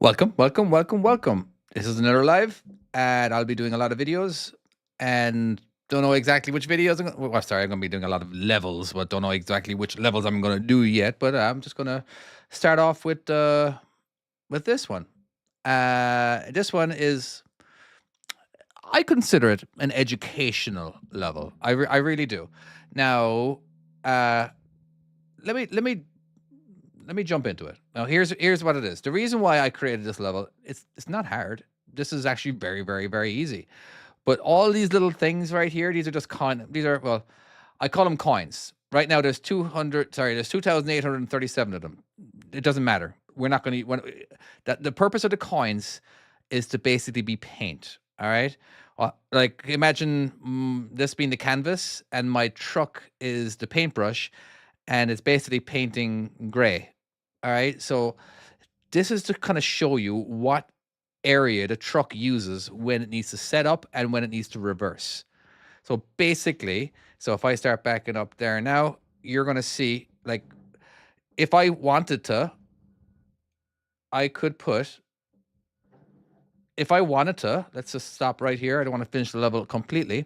Welcome, welcome, welcome, welcome. This is another live, and I'll be doing a lot of videos, and don't know exactly which videos. Well, sorry, I'm going to be doing a lot of levels, but don't know exactly which levels I'm going to do yet. But I'm just going to start off with this one. This one is, I consider it an educational level. I really do. Now, uh, let me let me let me jump into it. Now, here's what it is. The reason why I created this level, it's not hard. This is actually very, very, very easy. But all these little things right here, these are just these are, well, I call them coins. Right now there's 2,837 of them. It doesn't matter. We're not going to that the purpose of the coins is to basically be paint, all right? Like imagine this being the canvas and my truck is the paintbrush and it's basically painting gray. All right? So this is to kind of show you what area the truck uses when it needs to set up and when it needs to reverse. So basically, so if I start backing up there now, you're going to see, like, if I wanted to, I could put, if I wanted to, let's just stop right here. I don't want to finish the level completely.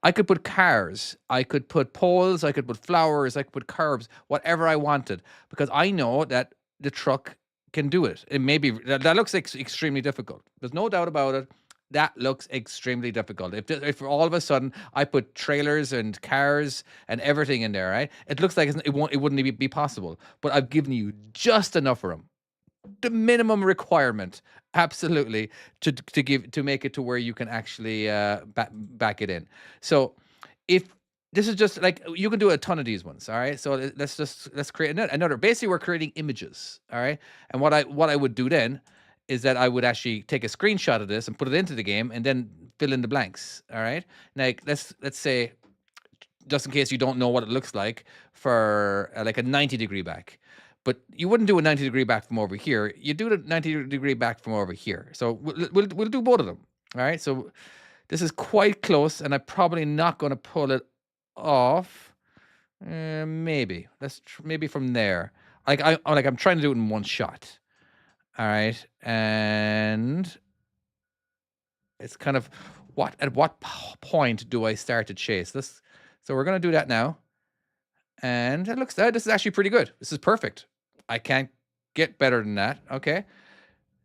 I could put cars, I could put poles, I could put flowers, I could put curbs, whatever I wanted, because I know that the truck can do it. It may be that looks extremely difficult. There's no doubt about it. That looks extremely difficult. If all of a sudden I put trailers and cars and everything in there, right? It looks like it wouldn't even be possible. But I've given you just enough room, the minimum requirement, absolutely, to make it to where you can actually back it in. So if this is just like, you can do a ton of these ones, all right? So let's create another. Basically, we're creating images, all right? And what I would do then is that I would actually take a screenshot of this and put it into the game and then fill in the blanks, all right? Like let's say, just in case you don't know what it looks like, for like a 90-degree back. But you wouldn't do a 90-degree back from over here. You do the 90-degree back from over here. So we'll do both of them. All right. So this is quite close, and I'm probably not going to pull it off. Maybe maybe from there. I'm trying to do it in one shot. All right, and it's kind of at what point do I start to chase this? So we're going to do that now. And it looks, this is actually pretty good. This is perfect. I can't get better than that. Okay.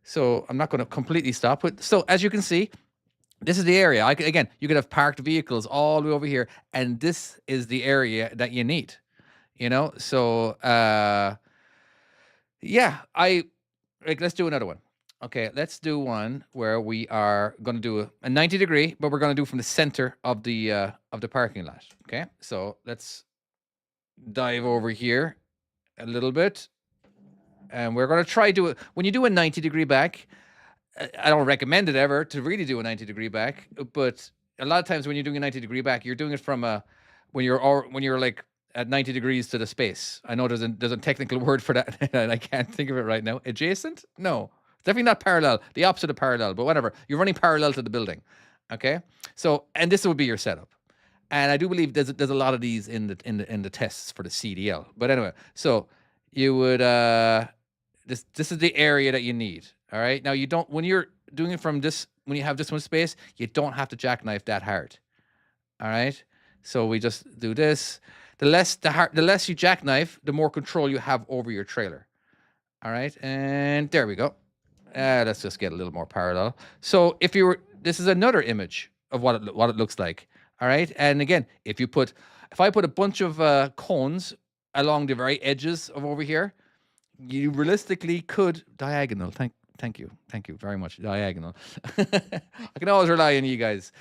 So I'm not going to completely stop. But so as you can see, this is the area. Again, you could have parked vehicles all the way over here, and this is the area that you need. So yeah, let's do another one. Okay, let's do one where we are going to do a 90-degree, but we're going to do from the center of the parking lot. Okay, so let's dive over here a little bit, and we're going to try do it. When you do a 90-degree back, I don't recommend it ever to really do a 90-degree back, but a lot of times when you're doing a 90-degree back, you're doing it from when you're like at 90 degrees to the space. I know there's a technical word for that, and I can't think of it right now. Adjacent? No, definitely not parallel. The opposite of parallel, but whatever. You're running parallel to the building. Okay, so, and this would be your setup. And I do believe there's a lot of these in the tests for the CDL. But anyway, so you would this is the area that you need. All right. Now you don't, when you're doing it from this, when you have this much space, you don't have to jackknife that hard. All right. So we just do this. The less you jackknife, the more control you have over your trailer. All right. And there we go. Let's just get a little more parallel. So if you were, this is another image of what it looks like. All right. And again, if I put a bunch of cones along the very edges of over here, you realistically could diagonal. Thank you very much. Diagonal. I can always rely on you guys.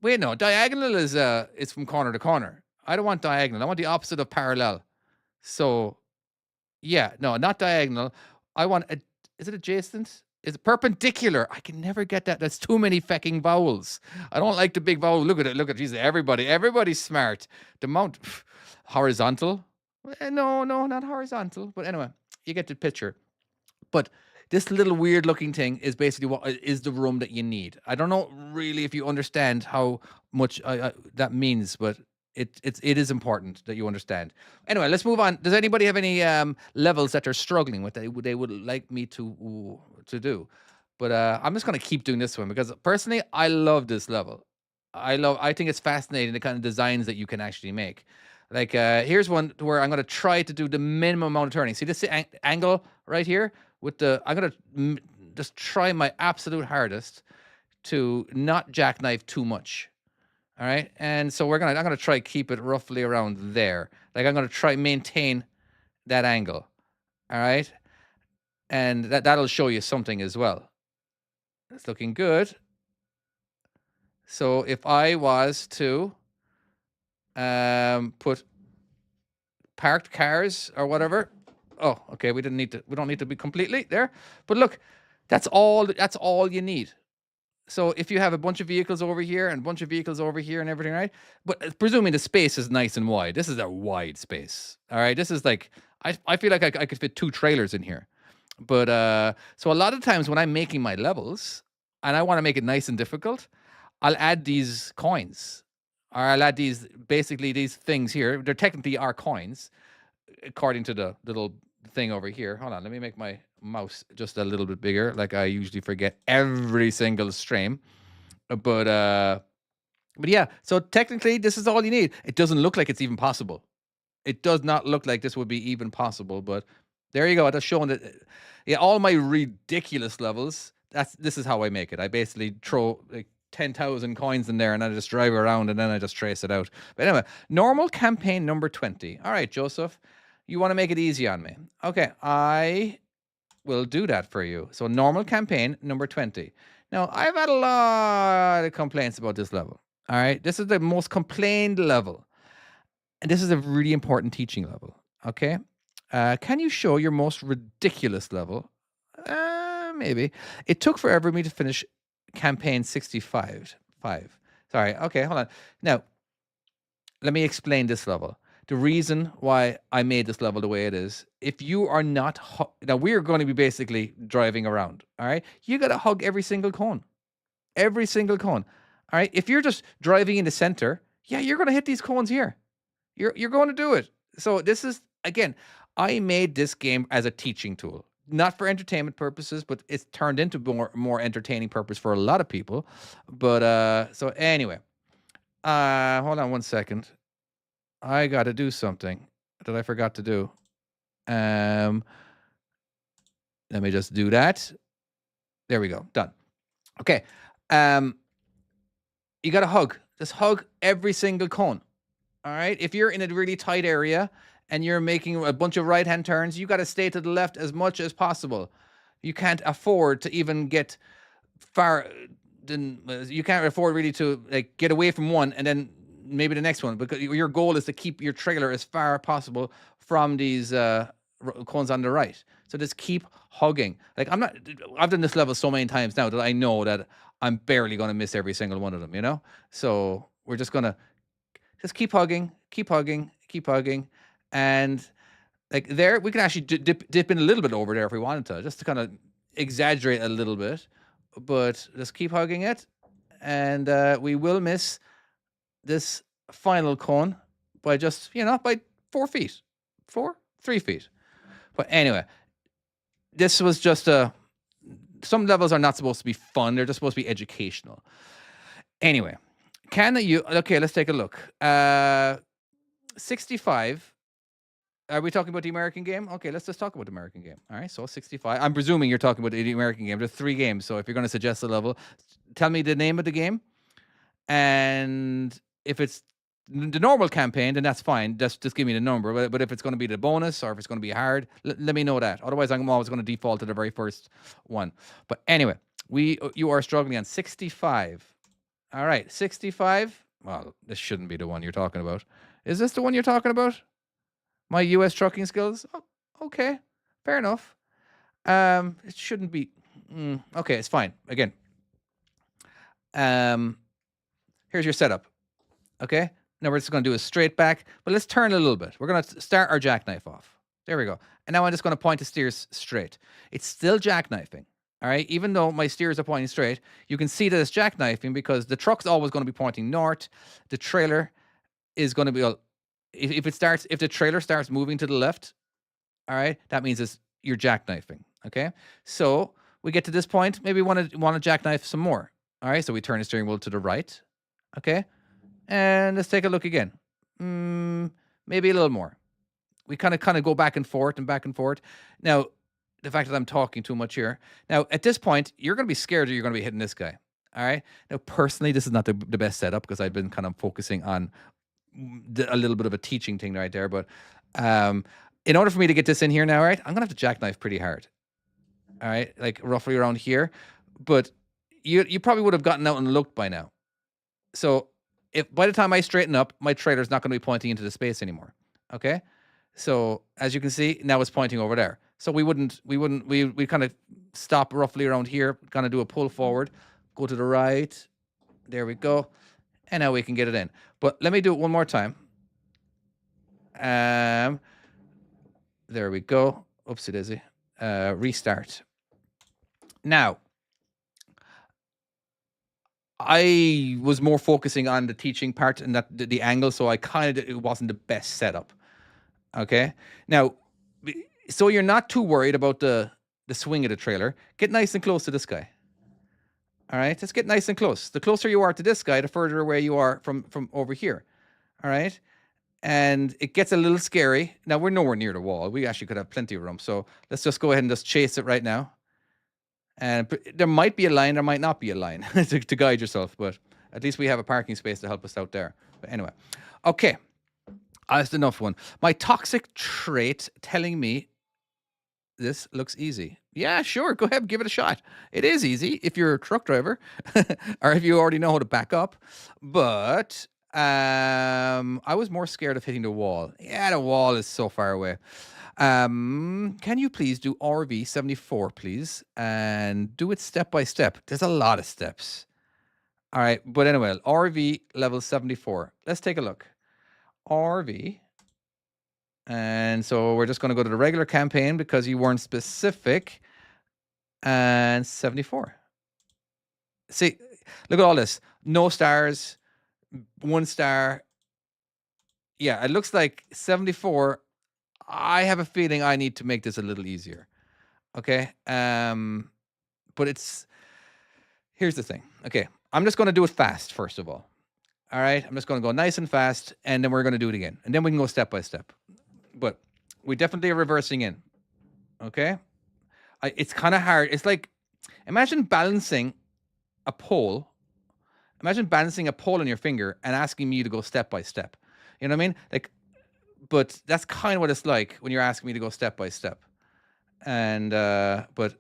Wait, no, diagonal is it's from corner to corner. I don't want diagonal. I want the opposite of parallel. So yeah, no, not diagonal. I want is it adjacent? Is it perpendicular? I can never get that. That's too many fecking vowels. I don't like the big vowel. Look at it. Jesus, everybody's smart. The mount horizontal. No, not horizontal. But anyway, you get the picture. But this little weird looking thing is basically what is the room that you need. I don't know really if you understand how much that means, but It is important that you understand. Anyway, let's move on. Does anybody have any levels that they're struggling with that they would like me to do? But I'm just gonna keep doing this one because personally, I love this level. I think it's fascinating the kind of designs that you can actually make. Like here's one where I'm gonna try to do the minimum amount of turning. See this angle right here with the I'm gonna just try my absolute hardest to not jackknife too much. All right. And so I'm gonna try keep it roughly around there. Like I'm gonna try maintain that angle. All right. And that'll show you something as well. It's looking good. So if I was to put parked cars or whatever. Oh, okay. We don't need to be completely there. But look, that's all you need. So if you have a bunch of vehicles over here and a bunch of vehicles over here and everything, right? But presuming the space is nice and wide, this is a wide space. All right, this is like I feel like I could fit 2 trailers in here. But so a lot of times when I'm making my levels and I want to make it nice and difficult, I'll add these coins, or I'll add these basically these things here. They're technically are coins, according to the little thing over here. Hold on, let me make my mouse just a little bit bigger, like I usually forget every single stream. But yeah, so technically this is all you need. It doesn't look like it's even possible. It does not look like this would be even possible, but there you go. That's showing that yeah, all my ridiculous levels, this is how I make it. I basically throw like 10,000 coins in there and I just drive around and then I just trace it out. But anyway, normal campaign number 20. All right, Joseph, you want to make it easy on me. Okay, I will do that for you. So normal campaign number 20. Now, I've had a lot of complaints about this level. All right, this is the most complained level. And this is a really important teaching level. Okay. Can you show your most ridiculous level? Maybe. It took forever me to finish campaign 65. Sorry. Okay, hold on. Now, let me explain this level. The reason why I made this level the way it is, if you are not, now we're going to be basically driving around. All right. You got to hug every single cone. Every single cone. All right. If you're just driving in the center, yeah, you're going to hit these cones here. You're going to do it. So this is again, I made this game as a teaching tool, not for entertainment purposes, but it's turned into more entertaining purpose for a lot of people. But so anyway, hold on one second. I got to do something that I forgot to do. Let me just do that. There we go. Done. Okay. You got to hug. Just hug every single cone. All right. If you're in a really tight area and you're making a bunch of right-hand turns, you got to stay to the left as much as possible. You can't afford to even get far. You can't afford really to like get away from one and then maybe the next one, because your goal is to keep your trailer as far as possible from these cones on the right. So just keep hugging. Like I've done this level so many times now that I know that I'm barely going to miss every single one of them, you know? So we're just going to just keep hugging, keep hugging, keep hugging. And like there, we can actually dip in a little bit over there if we wanted to, just to kind of exaggerate a little bit. But just keep hugging it. And we will miss this final cone by just, by 4 feet. 3 feet. But anyway, this was just some levels are not supposed to be fun. They're just supposed to be educational. Anyway, okay, let's take a look. 65. Are we talking about the American game? Okay, let's just talk about the American game. All right, so 65. I'm presuming you're talking about the American game. There's 3 games. So if you're going to suggest a level, tell me the name of the game. And if it's the normal campaign, then that's fine. Just give me the number. But if it's going to be the bonus or if it's going to be hard, let me know that. Otherwise, I'm always going to default to the very first one. But anyway, you are struggling on 65. All right, 65. Well, this shouldn't be the one you're talking about. Is this the one you're talking about? My U.S. trucking skills? Oh, okay, fair enough. It shouldn't be. Okay, it's fine. Again, here's your setup. Okay, now we're just going to do a straight back, but let's turn a little bit. We're going to start our jackknife off. There we go. And now I'm just going to point the steers straight. It's still jackknifing. All right, even though my steers are pointing straight, you can see that it's jackknifing because the truck's always going to be pointing north. The trailer is going to be if the trailer starts moving to the left, all right, that means you're jackknifing. Okay, so we get to this point, maybe want to jackknife some more. All right, so we turn the steering wheel to the right. Okay, and let's take a look again. Maybe a little more. We kind of go back and forth and back and forth. Now, the fact that I'm talking too much here. Now, at this point, you're going to be scared that you're going to be hitting this guy. All right. Now, personally, this is not the best setup because I've been kind of focusing on a little bit of a teaching thing right there. But in order for me to get this in here now, right, I'm going to have to jackknife pretty hard. All right. Like roughly around here. But you probably would have gotten out and looked by now. So if by the time I straighten up, my trailer's not going to be pointing into the space anymore. Okay. So as you can see, now it's pointing over there. So we kind of stop roughly around here, kind of do a pull forward, go to the right. There we go. And now we can get it in. But let me do it one more time. There we go. Oopsie daisy. Restart. Now, I was more focusing on the teaching part and that the angle, so it wasn't the best setup. Okay. Now, so you're not too worried about the swing of the trailer. Get nice and close to this guy. All right. Let's get nice and close. The closer you are to this guy, the further away you are from over here. All right. And it gets a little scary. Now, we're nowhere near the wall. We actually could have plenty of room. So let's just go ahead and just chase it right now. And there might be a line, there might not be a line to guide yourself, but at least we have a parking space to help us out there. But anyway, okay. That's enough one. My toxic trait telling me this looks easy. Yeah, sure. Go ahead, give it a shot. It is easy if you're a truck driver or if you already know how to back up. But I was more scared of hitting the wall. Yeah, the wall is so far away. Can you please do RV 74, please? And do it step by step. There's a lot of steps. All right. But anyway, RV level 74. Let's take a look. RV. And so we're just going to go to the regular campaign because you weren't specific. And 74. See, look at all this. No stars. 1 star. Yeah, it looks like 74. I have a feeling I need to make this a little easier. Okay. But here's the thing. Okay. I'm just going to do it fast, first of all. All right. I'm just going to go nice and fast, and then we're going to do it again. And then we can go step by step. But we definitely are reversing in. Okay. It's kind of hard. It's like, imagine balancing a pole. Imagine balancing a pole on your finger and asking me to go step by step. You know what I mean? Like, but that's kind of what it's like when you're asking me to go step by step. And, but,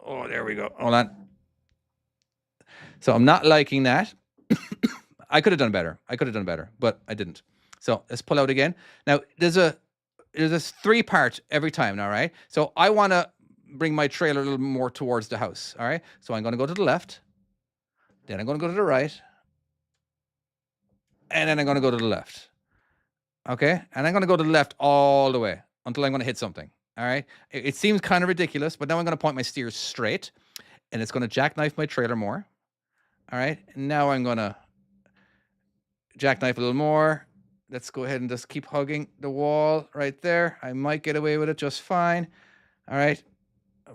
oh, there we go. Hold on. So I'm not liking that. I could have done better. But I didn't. So let's pull out again. Now, there's a 3-part every time now, right? So I want to bring my trailer a little more towards the house. All right. So I'm going to go to the left. Then I'm going to go to the right. And then I'm going to go to the left. Okay. And I'm going to go to the left all the way until I'm going to hit something. All right. It seems kind of ridiculous, but now I'm going to point my steers straight and it's going to jackknife my trailer more. All right. And now I'm going to jackknife a little more. Let's go ahead and just keep hugging the wall right there. I might get away with it just fine. All right.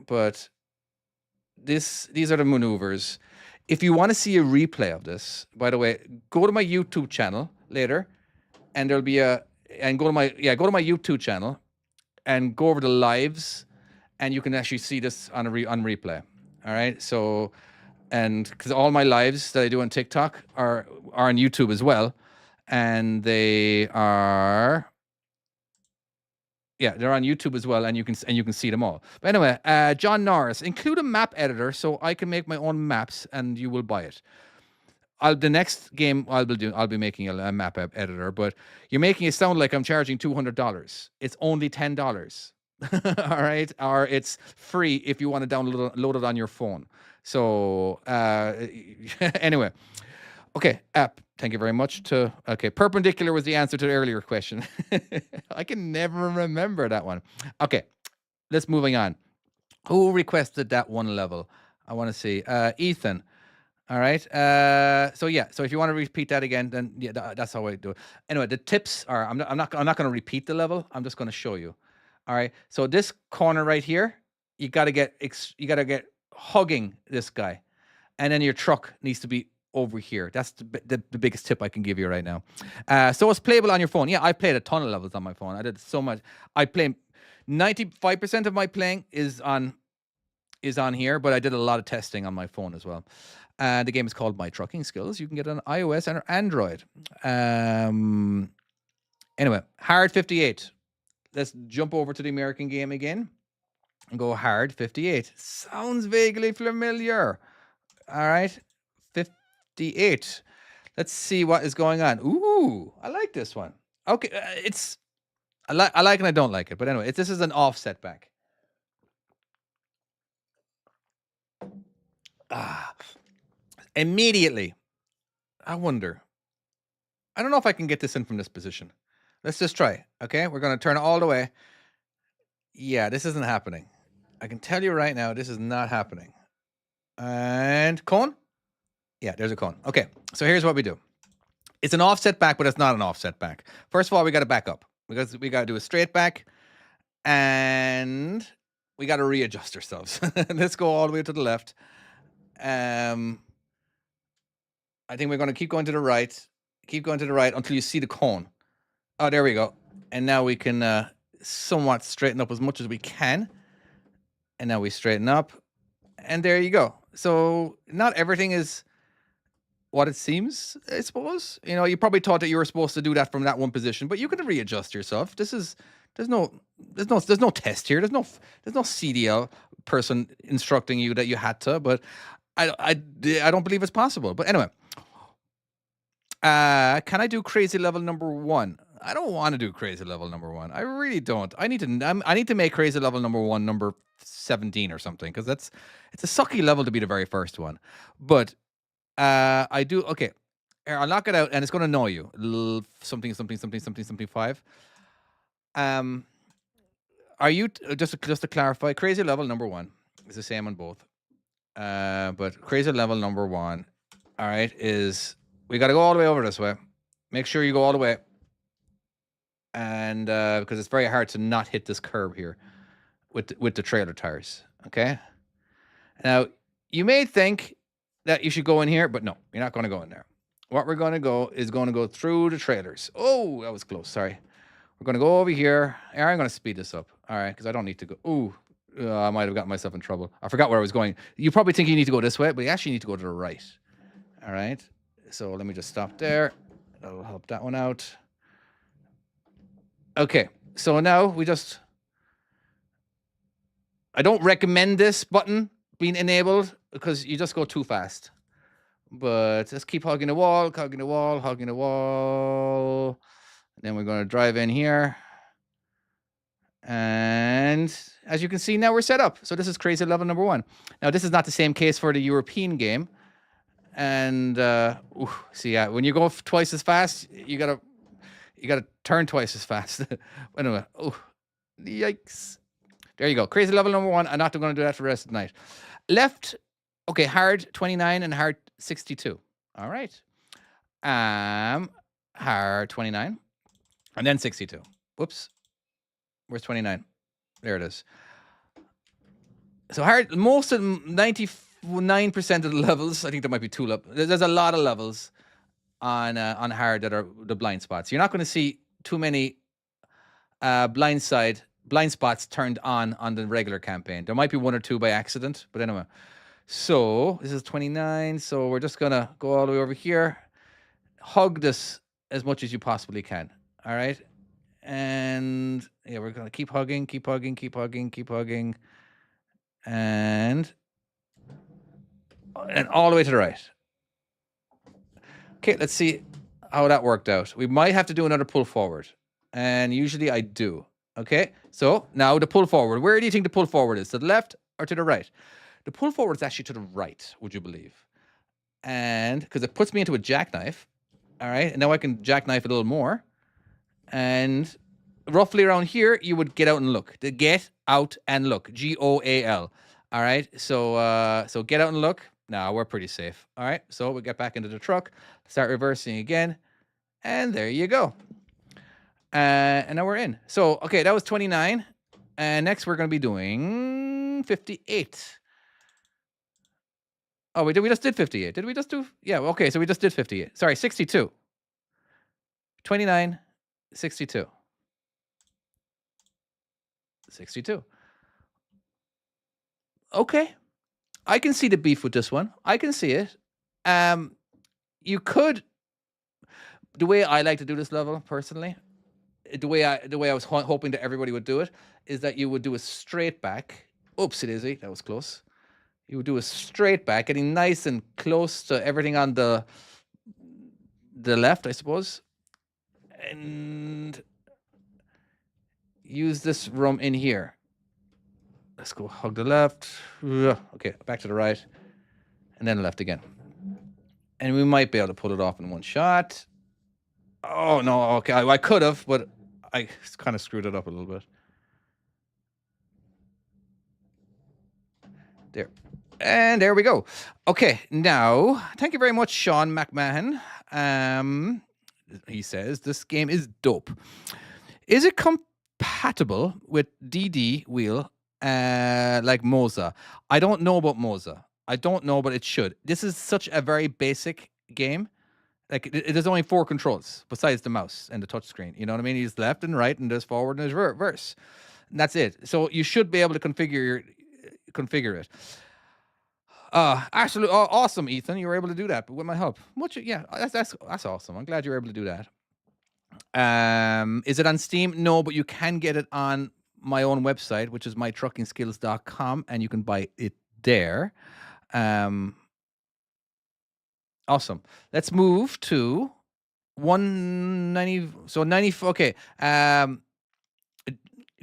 But these are the maneuvers. If you want to see a replay of this, by the way, go to my YouTube channel later, and there'll be go to my YouTube channel, and go over the lives, and you can actually see this on replay. All right, so, and because all my lives that I do on TikTok are on YouTube as well, and they are. Yeah, they're on YouTube as well, and you can see them all. But anyway, John Norris, include a map editor so I can make my own maps, and you will buy it. The next game I'll be making a map editor, but you're making it sound like I'm charging $200. It's only $10. All right, or it's free if you want to load it on your phone. So anyway. Okay, app. Thank you very much. Okay, perpendicular was the answer to the earlier question. I can never remember that one. Okay, let's moving on. Who requested that one level? I want to see. Ethan. All right. So yeah. So if you want to repeat that again, then yeah, that's how I do it. Anyway, the tips are I'm not going to repeat the level. I'm just going to show you. All right. So this corner right here, you got to get hugging this guy, and then your truck needs to be over here. That's the biggest tip I can give you right now. So it's playable on your phone. Yeah, I played a ton of levels on my phone. I did so much. I play 95% of my playing is on here, but I did a lot of testing on my phone as well. The game is called My Trucking Skills. You can get it on iOS and Android. Anyway, hard 58. Let's jump over to the American game again and go hard 58. Sounds vaguely familiar. All right, 58. Let's see what is going on. Ooh, I like this one. Okay, I like and I don't like it, but anyway, this is an offset back. Immediately, I wonder. I don't know if I can get this in from this position. Let's just try. Okay, we're going to turn it all the way. Yeah, this isn't happening. I can tell you right now, this is not happening. And cone? Yeah, there's a cone. Okay, so here's what we do. It's an offset back, but it's not an offset back. First of all, we got to back up because we got to do a straight back, and we got to readjust ourselves. Let's go all the way to the left. I think we're going to keep going to the right. Keep going to the right until you see the cone. Oh, there we go. And now we can somewhat straighten up as much as we can. And now we straighten up. And there you go. So not everything is what it seems, I suppose. You know, you probably thought that you were supposed to do that from that one position, but you can readjust yourself. There's no test here. There's no CDL person instructing you that you had to, but I don't believe it's possible. But anyway, can I do crazy level number 1? I don't want to do crazy level number 1. I really don't. I need to make crazy level number 1 number 17 or something, because it's a sucky level to be the very first one. But I do. Okay, here, I'll knock it out, and it's going to annoy you. Something 5. Are you just to clarify? Crazy level number 1 is the same on both. But crazy level number 1, all right, is we got to go all the way over this way. Make sure you go all the way, and because it's very hard to not hit this curb here with the trailer tires. Okay. Now you may think that you should go in here, but no, you're not going to go in there. What we're going to go is going to go through the trailers. Oh, that was close. Sorry. We're going to go over here. I'm going to speed this up. All right, because I don't need to go. Ooh, I might have gotten myself in trouble. I forgot where I was going. You probably think you need to go this way, but you actually need to go to the right. All right. So let me just stop there. That'll help that one out. Okay. So now I don't recommend this button being enabled because you just go too fast. But let's keep hugging the wall. And then we're going to drive in here. And as you can see, now we're set up. So this is crazy level number 1. Now, this is not the same case for the European game. And see, when you go twice as fast, you gotta turn twice as fast. Anyway, yikes! There you go. Crazy level number 1. I'm not going to do that for the rest of the night. Left, okay, hard 29 and hard 62. All right. Hard 29 and then 62. Whoops. Where's 29? There it is. So hard, most of 99% of the levels, I think there might be 2 levels. There's a lot of levels on hard that are the blind spots. You're not going to see too many blind spots turned on the regular campaign. There might be 1 or 2 by accident, but anyway. So this is 29. So we're just gonna go all the way over here, hug this as much as you possibly can. All right, and yeah, we're gonna keep hugging, and all the way to the right. Okay, let's see how that worked out. We might have to do another pull forward, and usually I do. Okay, so now the pull forward. Where do you think the pull forward is? To the left or to the right? The pull forward is actually to the right, would you believe? And because it puts me into a jackknife. All right, and now I can jackknife a little more. And roughly around here, you would get out and look. The get out and look, GOAL. All right, so get out and look. No, we're pretty safe. All right, so we get back into the truck, start reversing again, and there you go. And now we're in. So, okay, that was 29. And next we're going to be doing 58. Oh, we just did 58. Did we just do? Yeah, okay, so we just did 58. Sorry, 62. 29, 62. 62. Okay. I can see the beef with this one. I can see it. You could, the way I like to do this level personally, the way I was hoping that everybody would do it is that you would do a straight back. Oopsie daisy, that was close. You would do a straight back, getting nice and close to everything on the left, I suppose, and use this room in here. Let's go hug the left. Okay, back to the right, and then left again. And we might be able to pull it off in one shot. Oh no, okay, I could have, but I kind of screwed it up a little bit. There. And there we go. Okay, now, thank you very much, Sean McMahon. He says, this game is dope. Is it compatible with DD wheel like Moza? I don't know about Moza. I don't know, but it should. This is such a very basic game. Like, there's only 4 controls besides the mouse and the touchscreen. You know what I mean? There's left and right, and there's forward and there's reverse. And that's it. So you should be able to configure it. Absolutely awesome, Ethan. You were able to do that, but with my help. Yeah, that's awesome. I'm glad you were able to do that. Is it on Steam? No, but you can get it on my own website, which is mytruckingskills.com, and you can buy it there. Awesome. Let's move to 190. So 90. Okay.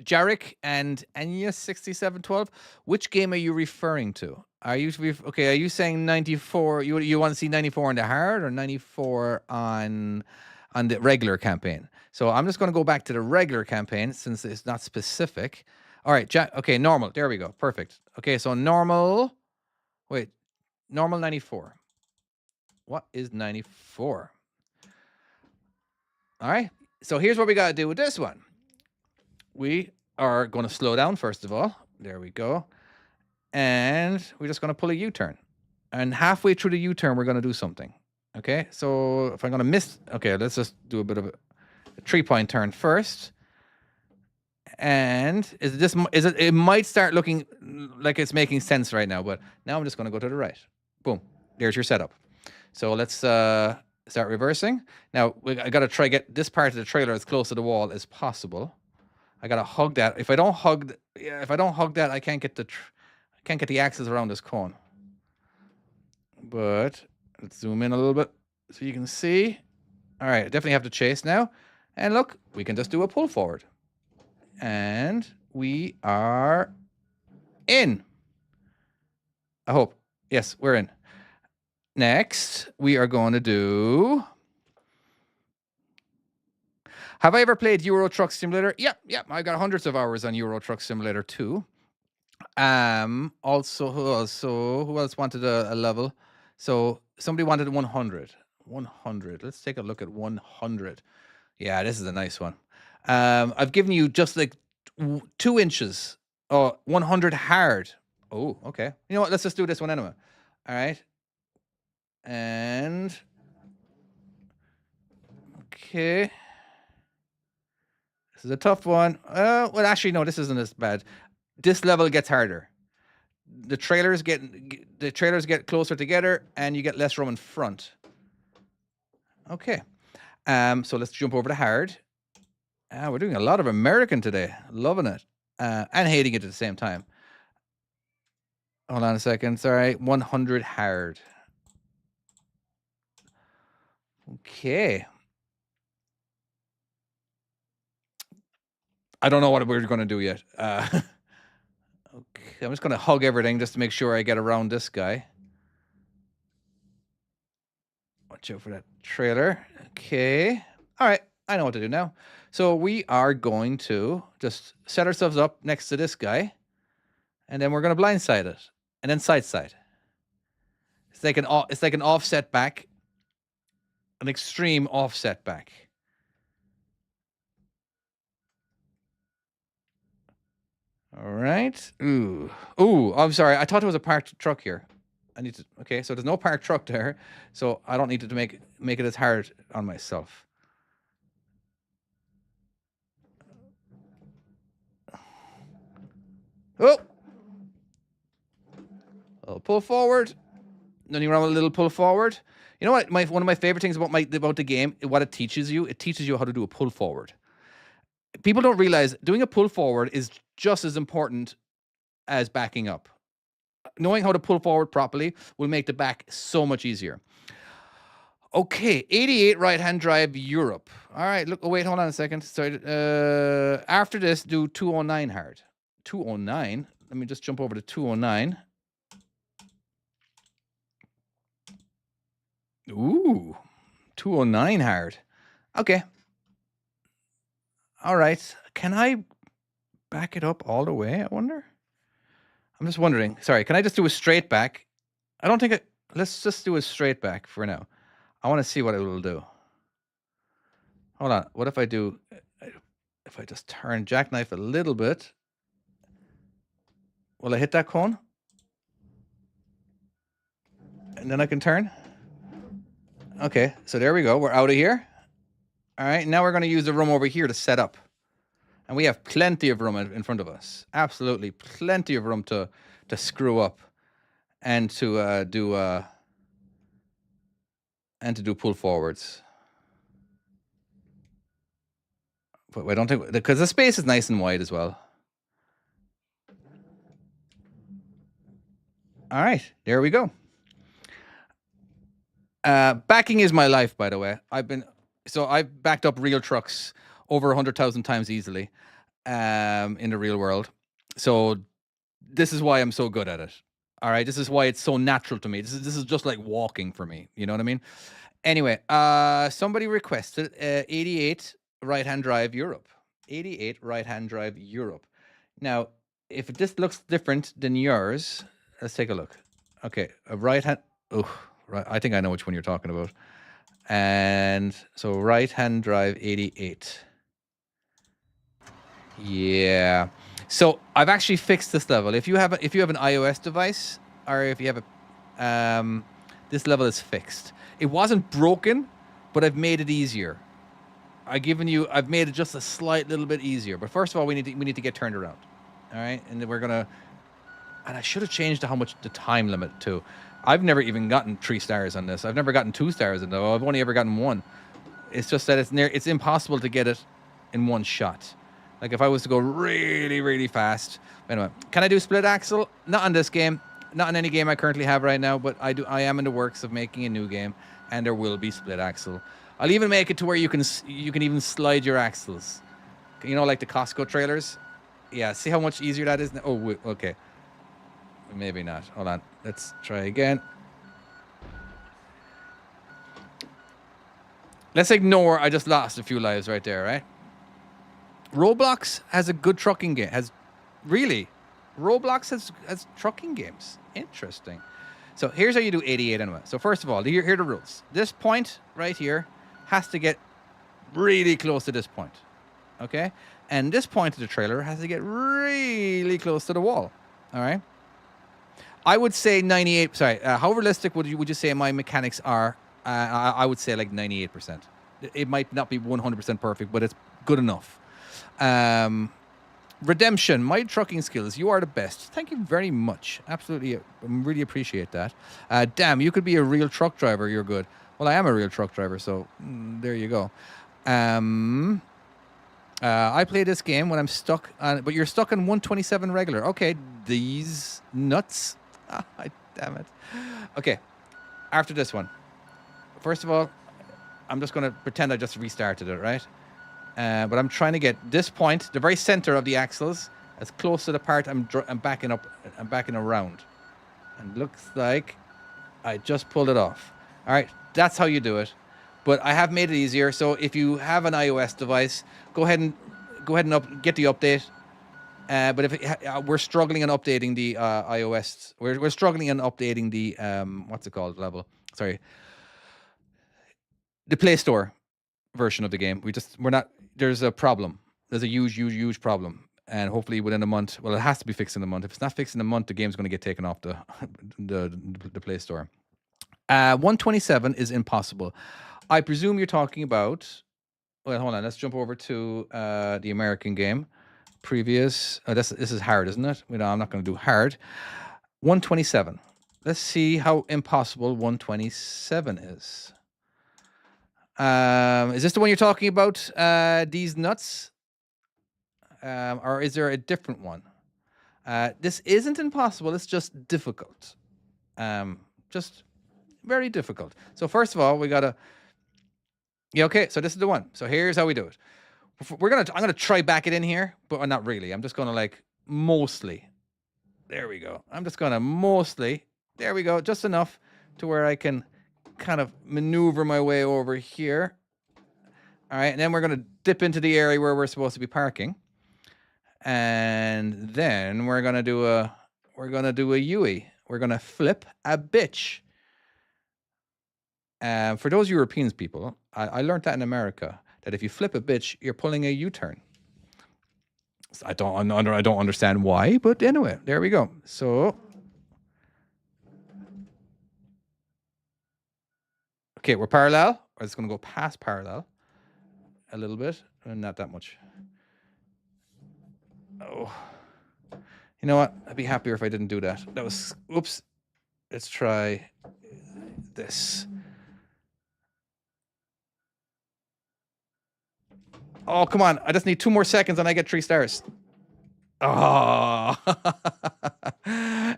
Jarek and Anya 6712. Which game are you referring to? Are you okay? Are you saying 94? You want to see 94 on the hard or 94 on the regular campaign? So I'm just going to go back to the regular campaign since it's not specific. All right, okay, normal. There we go. Perfect. Okay, so normal. Wait, normal 94. What is 94? All right. So here's what we got to do with this one. We are going to slow down first of all. There we go. And we're just going to pull a U-turn. And halfway through the U-turn, we're going to do something. Okay, so if I'm going to miss... Okay, let's just do a bit of a 3-point turn first. And it might start looking like it's making sense right now, but now I'm just going to go to the right. Boom. There's your setup. So let's start reversing. Now, I got to try get this part of the trailer as close to the wall as possible. I got to hug that. If I don't hug that, I can't get the axis around this cone. But let's zoom in a little bit so you can see. All right, I definitely have to chase now. And look, we can just do a pull forward. And we are in. I hope. Yes, we're in. Next, we are going to do... Have I ever played Euro Truck Simulator? Yep. I got hundreds of hours on Euro Truck Simulator 2. Also, who else wanted a level? So somebody wanted 100. 100. Let's take a look at 100. Yeah, this is a nice one. I've given you just like 2 inches. Oh, 100 hard. Oh, okay. You know what? Let's just do this one anyway. All right. And okay. This is a tough one. Well, actually, no, this isn't as bad. This level gets harder. The trailers get closer together, and you get less room in front. Okay. So let's jump over to hard. We're doing a lot of American today. Loving it. And hating it at the same time. Hold on a second. Sorry. 100 hard. Okay. I don't know what we're going to do yet. Okay. I'm just going to hug everything just to make sure I get around this guy. Watch out for that trailer. Okay. All right. I know what to do now. So we are going to just set ourselves up next to this guy. And then we're going to blindside it. And then side. it's like an offset back, an extreme offset back. All right. Ooh. I'm sorry. I thought there was a parked truck here. I need to. Okay, so there's no parked truck there, so I don't need to make it as hard on myself. Oh. I'll pull forward. Nothing wrong with a little pull forward. You know what? One of my favorite things about the game, what it teaches you how to do a pull forward. People don't realize doing a pull forward is just as important as backing up. Knowing how to pull forward properly will make the back so much easier. Okay, 88 right-hand drive Europe. All right, look. Oh, wait, hold on a second. Sorry. After this, do 209 hard. 209. Let me just jump over to 209. Ooh, 209 hard. Okay. All right. Can I back it up all the way, I wonder? I'm just wondering. Sorry, can I just do a straight back? I don't think let's just do a straight back for now. I want to see what it will do. Hold on. What if I do, if I just turn jackknife a little bit? Will I hit that cone? And then I can turn? Okay, so there we go. We're out of here. All right, now we're going to use the room over here to set up. And we have plenty of room in front of us. Absolutely plenty of room to screw up and to do pull forwards. But I don't think, because the space is nice and wide as well. All right, there we go. Backing is my life, by the way. I've backed up real trucks over 100,000 times easily in the real world. So this is why I'm so good at it. All right, this is why it's so natural to me. This is just like walking for me. You know what I mean? Anyway, somebody requested 88 right-hand drive Europe. 88 right-hand drive Europe. Now, if this looks different than yours, let's take a look. Okay, a right-hand. Oh, right. I think I know which one you're talking about. And so right-hand drive 88. Yeah. So I've actually fixed this level. If you have an iOS device, or if you have a this level is fixed. It wasn't broken, but I've made it easier. I've made it just a slight little bit easier. But first of all, we need to get turned around. All right? And then we're gonna, and I should have changed how much the time limit too. I've never even gotten 3 stars on this. I've never gotten 2 stars in though. I've only ever gotten 1. It's just that it's impossible to get it in one shot. Like if I was to go really, really fast. Anyway, can I do split axle? Not on this game. Not in any game I currently have right now, but I am in the works of making a new game, and there will be split axle. I'll even make it to where you can even slide your axles. You know, like the Costco trailers? Yeah, see how much easier that is? Oh, wait, okay. Maybe not. Hold on. Let's try again. Let's ignore I just lost a few lives right there, right? Roblox has a good trucking game. Roblox has trucking games. Interesting. So here's how you do 88 anyway. So first of all, here are the rules. This point right here has to get really close to this point. Okay? And this point of the trailer has to get really close to the wall. All right? I would say 98. Sorry, how realistic would you say my mechanics are? I would say like 98%. It might not be 100% perfect, but it's good enough. Redemption, my trucking skills. You are the best. Thank you very much. Absolutely, I really appreciate that. Damn, you could be a real truck driver. You're good. Well, I am a real truck driver, so there you go. I play this game when I'm stuck on, but you're stuck on 127 regular. Okay, these nuts. Damn it. Okay, after this one. First of all, I'm just going to pretend I just restarted it, right? But I'm trying to get this point, the very center of the axles, as close to the part I'm backing up. I'm backing around. And looks like I just pulled it off. All right, that's how you do it. But I have made it easier. So if you have an iOS device, go ahead and get the update. But if we're struggling on updating the iOS, we're struggling on updating the what's it called level? Sorry, the Play Store version of the game. We're not. There's a problem. There's a huge problem. And hopefully within a month, well, it has to be fixed in a month. If it's not fixed in a month, the game's going to get taken off the the Play Store. 127 is impossible. I presume you're talking about. Well, hold on. Let's jump over to the American game. Previous. This is hard, isn't it? I'm not going to do hard. 127. Let's see how impossible 127 is. Is this the one you're talking about? These nuts? Or is there a different one? This isn't impossible. It's just difficult. Just very difficult. So first of all, we gotta. Yeah, okay. So this is the one. So here's how we do it. I'm gonna try back it in here, but not really. I'm just gonna like mostly. There we go. I'm just gonna mostly. There we go. Just enough to where I can kind of maneuver my way over here. All right, and then we're gonna dip into the area where we're supposed to be parking. And then we're gonna do a Yui. We're gonna flip a bitch. For those Europeans people, I learned that in America that if you flip a bitch, you're pulling a U-turn. So I don't understand why, but anyway, there we go. So, okay, we're parallel. We're just gonna go past parallel a little bit, and not that much. Oh, you know what? I'd be happier if I didn't do that. That was, oops. Let's try this. Oh, come on. I just need 2 more seconds and I get 3 stars. Oh.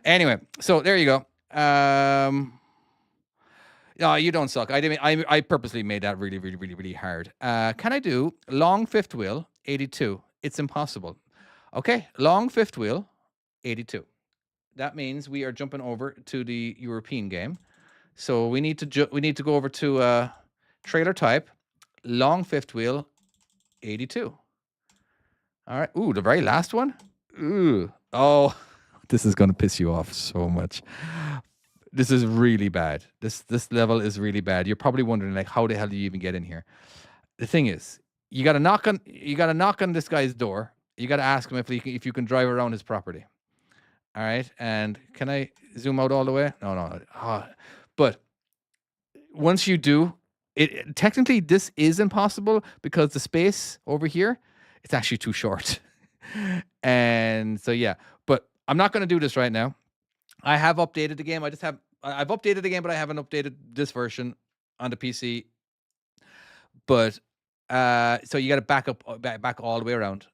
Anyway, so there you go. No, you don't suck. I purposely made that really hard. Can I do long fifth wheel 82? It's impossible. Okay, long fifth wheel 82. That means we are jumping over to the European game. So we need to go over to trailer type, long fifth wheel 82. All right. Ooh, the very last one. Ooh. Oh, this is going to piss you off so much. This is really bad. This level is really bad. You're probably wondering like, how the hell do you even get in here? The thing is, you got to knock on this guy's door. You got to ask him if you can drive around his property. All right. And can I zoom out all the way? No. But once you do, technically this is impossible because the space over here, it's actually too short. And so yeah, but I'm not going to do this right now. I have updated the game. I've updated the game, but I haven't updated this version on the PC. But so you got to back all the way around,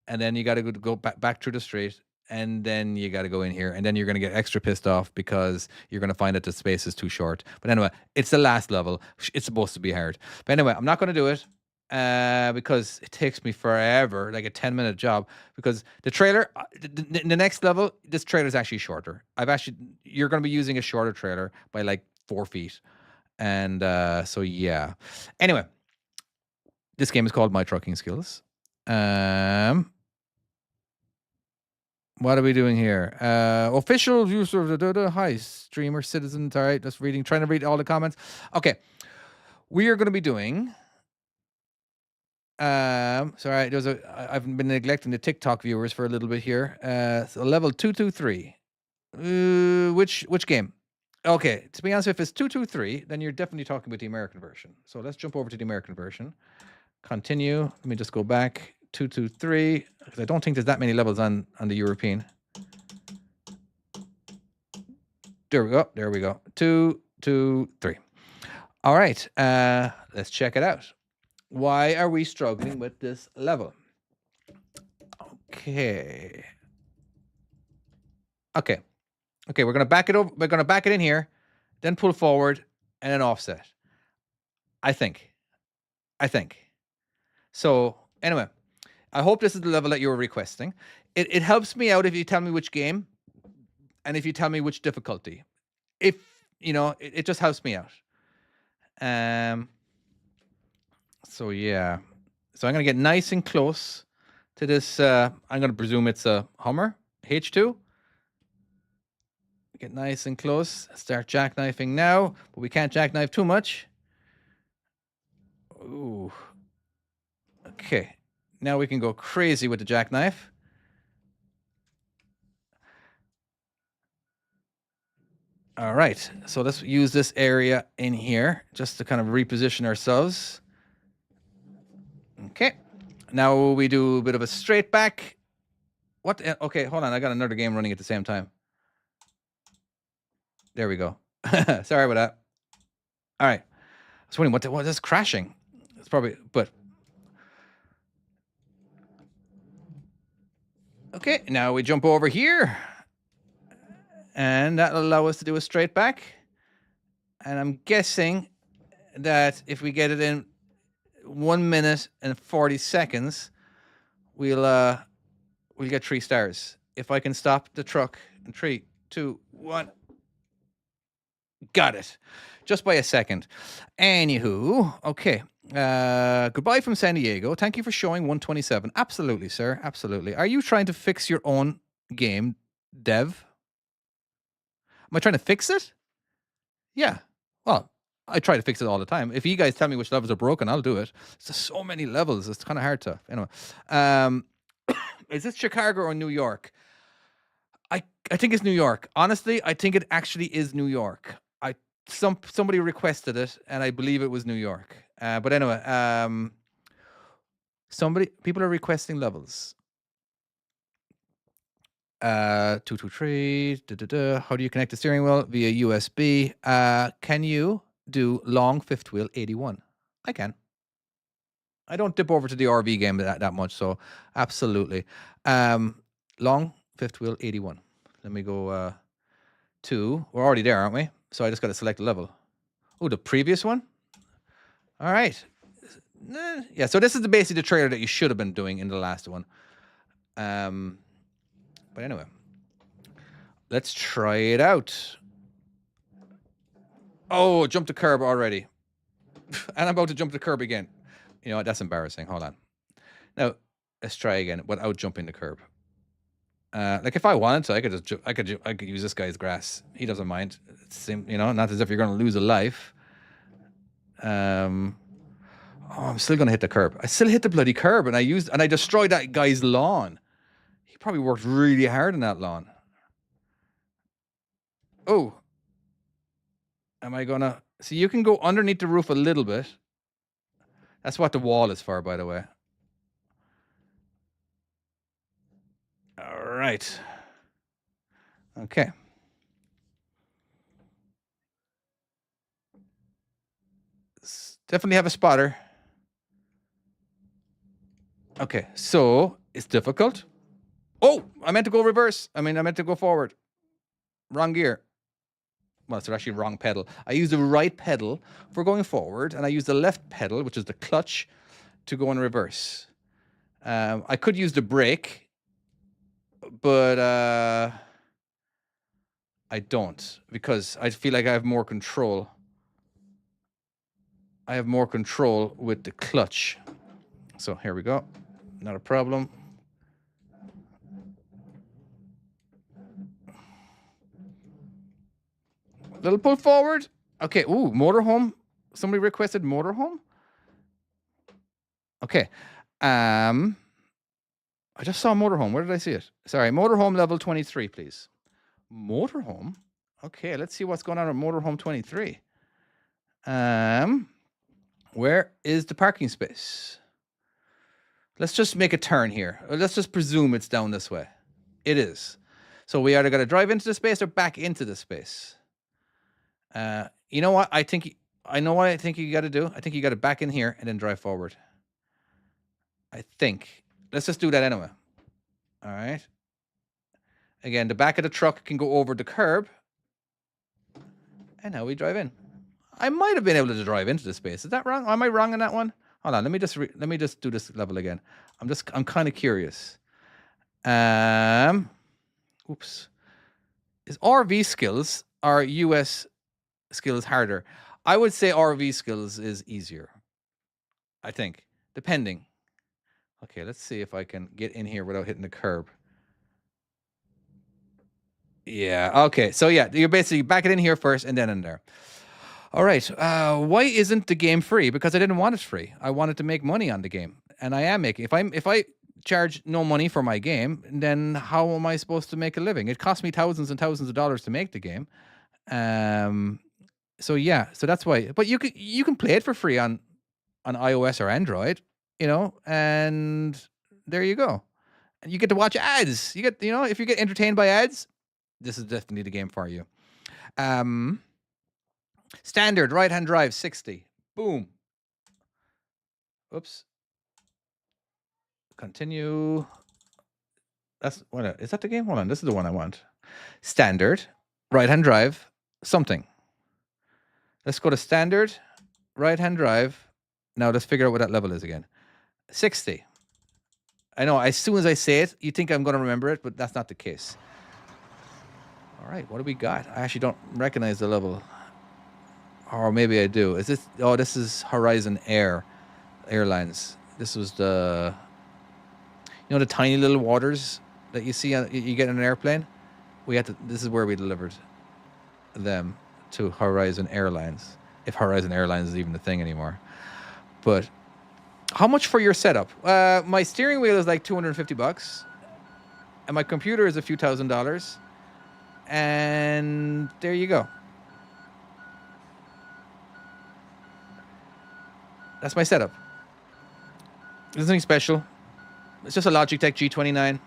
and then you got to go back through the street, and then you got to go in here, and then you're going to get extra pissed off because you're going to find that the space is too short. But anyway, it's the last level. It's supposed to be hard. But anyway, I'm not going to do it because it takes me forever, like a 10-minute job. Because the trailer, the next level, this trailer is actually shorter. You're going to be using a shorter trailer by like 4 feet. And so yeah. Anyway, this game is called My Trucking Skills. What are we doing here? Official user of the hi streamer citizens. All right, just trying to read all the comments. Okay, we are going to be doing. Sorry, I've been neglecting the TikTok viewers for a little bit here. So level 223. Which game? Okay, to be honest, if it's 223, then you're definitely talking about the American version. So let's jump over to the American version. Continue. Let me just go back. 223, because I don't think there's that many levels on the European. There we go. 2, 2, 3. All right. Let's check it out. Why are we struggling with this level? Okay. We're gonna back it over. We're gonna back it in here, then pull forward, and then offset. I think. So anyway, I hope this is the level that you were requesting. It helps me out if you tell me which game, and if you tell me which difficulty. If you know, it just helps me out. So yeah. So I'm gonna get nice and close to this. I'm going to presume it's a Hummer H2. Get nice and close. Start jackknifing now, but we can't jackknife too much. Ooh. Okay. Now we can go crazy with the jackknife. All right. So let's use this area in here just to kind of reposition ourselves. Okay. Now we do a bit of a straight back. What? Okay, hold on. I got another game running at the same time. There we go. Sorry about that. All right. I was wondering what is crashing? It's probably, but. Okay, now we jump over here. And that'll allow us to do a straight back. And I'm guessing that if we get it in 1 minute and 40 seconds, we'll get 3 stars. If I can stop the truck in 3, 2, 1. Got it. Just by a second. Anywho, okay. Goodbye from San Diego. Thank you for showing 127. Absolutely, sir. Absolutely. Are you trying to fix your own game, Dev? Am I trying to fix it? Yeah. Well, I try to fix it all the time. If you guys tell me which levels are broken, I'll do it. There's so many levels. It's kind of hard to. Anyway, is this Chicago or New York? I think it's New York. Honestly, I think it actually is New York. Somebody requested it, and I believe it was New York. But anyway, people are requesting levels. 223. How do you connect the steering wheel? Via USB. Can you do long fifth wheel 81? I can. I don't dip over to the RV game that much, so absolutely. Long fifth wheel 81. Let me go to. We're already there, aren't we? So I just got to select a level. Oh, the previous one? All right. Yeah, so this is basically the trailer that you should have been doing in the last one. But anyway, let's try it out. Oh, jumped the curb already. And I'm about to jump the curb again. You know what? That's embarrassing. Hold on. Now, let's try again without jumping the curb. Like if I wanted to, I could use this guy's grass. He doesn't mind. It's, not as if you're going to lose a life. I'm still going to hit the curb. I still hit the bloody curb, and I destroyed that guy's lawn. He probably worked really hard on that lawn. Oh. Am I going to... See, you can go underneath the roof a little bit. That's what the wall is for, by the way. All right. Okay. Definitely have a spotter. Okay, so it's difficult. Oh, I meant to go reverse. I meant to go forward. Wrong gear. Well, it's actually wrong pedal. I use the right pedal for going forward, and I use the left pedal, which is the clutch, to go in reverse. I could use the brake, but I don't, because I feel like I have more control. I have more control with the clutch. So here we go. Not a problem. Little pull forward. Okay. Ooh, Motorhome. Somebody requested Motorhome. Okay. I just saw Motorhome. Where did I see it? Sorry, Motorhome level 23, please. Motorhome. Okay, let's see what's going on with Motorhome 23. Where is the parking space? Let's just make a turn here. Let's just presume it's down this way. It is. So we either got to drive into the space or back into the space. You know what? I know what I think you got to do. I think you got to back in here and then drive forward. I think. Let's just do that anyway. All right. Again, the back of the truck can go over the curb. And now we drive in. I might have been able to drive into the space. Is that wrong? Am I wrong on that one? Hold on. Let me just do this level again. I'm kind of curious. Oops. Is RV skills or US skills harder? I would say RV skills is easier. I think, depending. Okay, let's see if I can get in here without hitting the curb. Yeah, okay. So yeah, you're basically back it in here first and then in there. All right. Why isn't the game free? Because I didn't want it free. I wanted to make money on the game, and I am making. If I charge no money for my game, then how am I supposed to make a living? It cost me thousands and thousands of dollars to make the game. Um. So yeah. So that's why. But you can play it for free on iOS or Android. And there you go. And you get to watch ads. If you get entertained by ads, this is definitely the game for you. Um. Standard right-hand drive 60. Boom. Oops. Continue. Is that the game? Hold on. This is the one I want. Standard right-hand drive something. Let's go to standard right-hand drive. Now let's figure out what that level is again. 60. I know as soon as I say it, you think I'm going to remember it, but that's not the case. All right. What do we got? I actually don't recognize the level. Or maybe I do. Is this? Oh, this is Horizon Airlines. This was the tiny little waters that you see you get in an airplane. This is where we delivered them to Horizon Airlines, if Horizon Airlines is even a thing anymore. But how much for your setup? My steering wheel is like $250, and my computer is a few $1,000s, and there you go. That's my setup. There's nothing special. It's just a Logitech G29.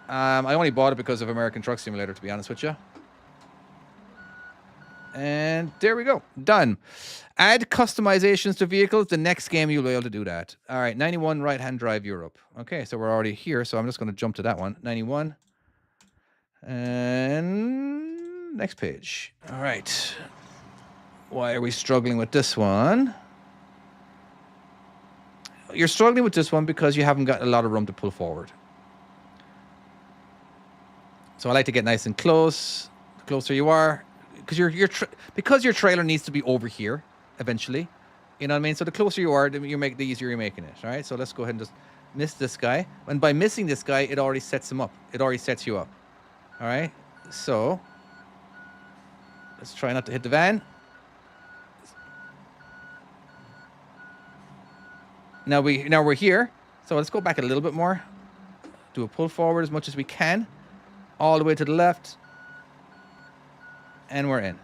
I only bought it because of American Truck Simulator, to be honest with you. And there we go. Done. Add customizations to vehicles. The next game you'll be able to do that. All right, 91 right-hand drive Europe. Okay, so we're already here, so I'm just going to jump to that one. 91. And next page. All right. Why are we struggling with this one? You're struggling with this one because you haven't got a lot of room to pull forward. So I like to get nice and close. The closer you are, because your trailer needs to be over here eventually. You know what I mean? So the closer you are, the easier you're making it. All right. So let's go ahead and just miss this guy. And by missing this guy, it already sets him up. It already sets you up. All right. So let's try not to hit the van. Now we're here. So let's go back a little bit more. Do a pull forward as much as we can. All the way to the left. And we're in.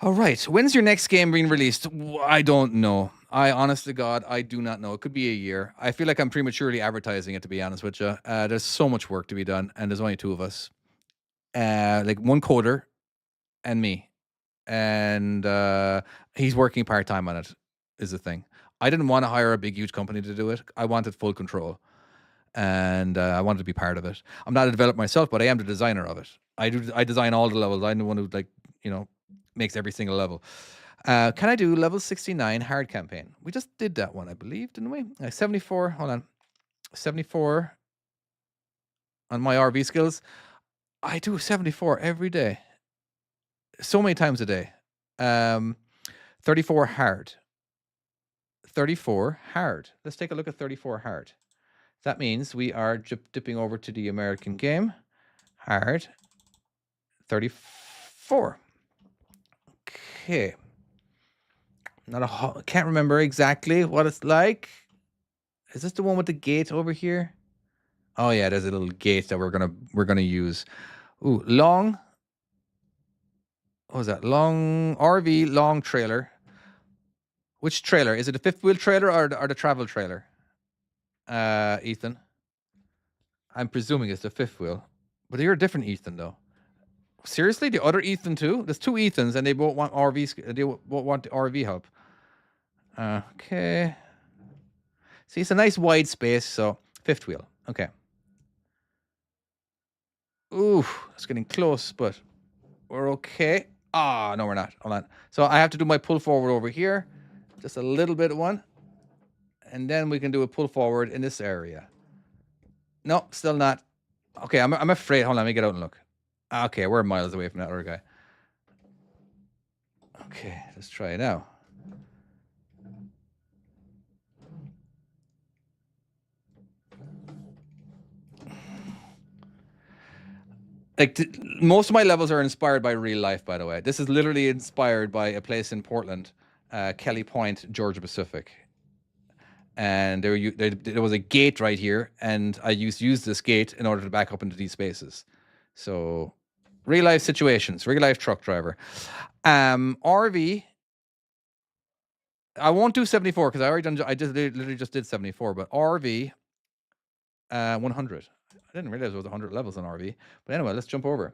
All right. When's your next game being released? I don't know. Honest to God, I do not know. It could be a year. I feel like I'm prematurely advertising it, to be honest with you. There's so much work to be done, and there's only two of us. Like one coder and me. And he's working part-time on it, is the thing. I didn't want to hire a big, huge company to do it. I wanted full control. And I wanted to be part of it. I'm not a developer myself, but I am the designer of it. I design all the levels. I'm the one who makes every single level. Can I do level 69 hard campaign? We just did that one, I believe, didn't we? 74. Hold on, 74 on my RV skills. I do 74 every day, so many times a day. 34 hard. 34 hard. Let's take a look at 34 hard. That means we are dipping over to the American game. Hard. 34. Okay. Can't remember exactly what it's like. Is this the one with the gate over here? Oh yeah, there's a little gate that we're gonna use. Ooh, long. What was that? Long RV, long trailer. Which trailer? Is it a fifth wheel trailer or the travel trailer? Ethan. I'm presuming it's the fifth wheel. But you're a different Ethan, though. Seriously? The other Ethan, too? There's two Ethans, and they both want RV. They both want the RV help. Okay. See, it's a nice wide space, so fifth wheel. Okay. Ooh, it's getting close, but we're okay. Ah, no, we're not. Hold on. So I have to do my pull forward over here. Just a little bit of one. And then we can do a pull forward in this area. No, still not. Okay, I'm afraid. Hold on, let me get out and look. Okay, we're miles away from that other guy. Okay, let's try it now. Like most of my levels are inspired by real life, by the way. This is literally inspired by a place in Portland, Kelly Point, Georgia Pacific. And there was a gate right here, and I used this gate in order to back up into these spaces. So real life situations, real life truck driver. RV, I won't do 74 because I just literally just did 74, but RV 100. I didn't realize there was 100 levels in RV. But anyway, let's jump over.